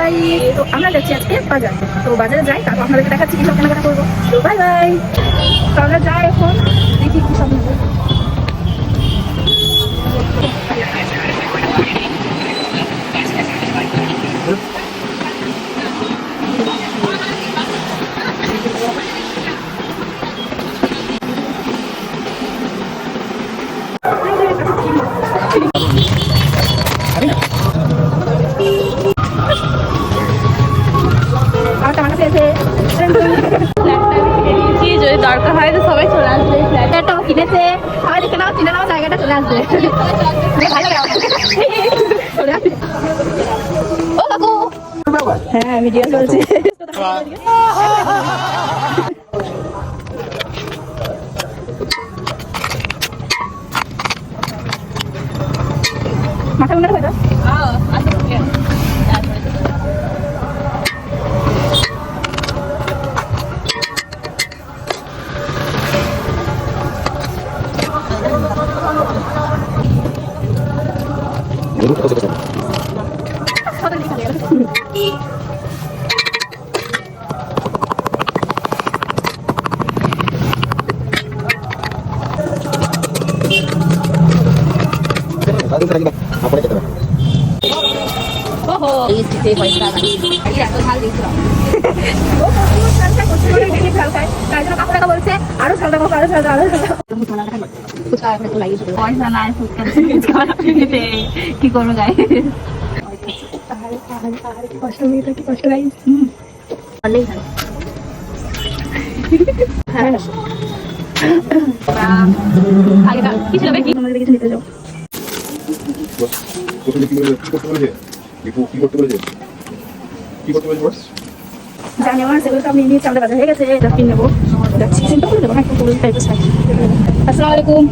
Guys, তো আমরা যাচ্ছি আজকে বাজার। তো বাজারে যাই, তারপর আপনাদেরকে দেখাচ্ছি কি সব কেনাকাটা করবো। তো বাই বাই। তো আমরা যাই এখন, দেখি কি সব নেবো। আমার কাছে এসে যদি দরকার হয় তো সবাই চলে আসবে। ফ্ল্যাটটাও কিনেছে, সবাই দেখে নাও, চিনে নাও, জায়গাটা চলে আসবে। ও কাকু, হ্যাঁ ভিডিও চলছে। মাথা গুলো হয়তো আরো ঝাল দেবো, আরো ঝাল আরো কি করবো গাই কষ্ট মেয়েটা কি কষ্ট গাই। অনেক ভালো। হ্যাঁ কিছু হবে কি তোমাদের কিছু নিতে যাও। জানি আমার সেগুলো তো আমি নিয়ে চামড়া বাজার হয়ে গেছে, এটা কিনে নেবো। যাচ্ছি চিন্তা করে দেবো না, একটু ফুল টাইপের শাড়ি। আসসালামু আলাইকুম।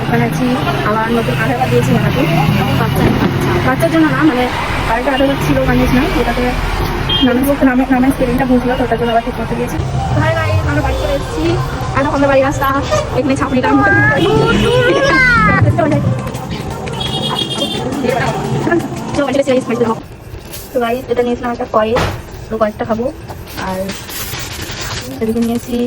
এখানে আছি, আমার নতুন আধার কার্ড দিয়েছি আমাকে। বাচ্চার জন্য না, মানে আরেকটা আধার কার্ড ছিল বানিয়েছিলাম, যেটাতে নামের বলতে নামের স্পেলিংটা বুঝলো, তো ওটার জন্য আবার ঠিক করতে দিয়েছি। ভাই ভাই আমরা বাড়ি চলে এসেছি, একটা আমাদের বাড়ির রাস্তা, এখানে ছাপড়ি কাম তো ভাই এটা নিয়েছিলাম একটা কয়েক, তো কয়েকটা খাবো। আর এদিকে নিয়েছি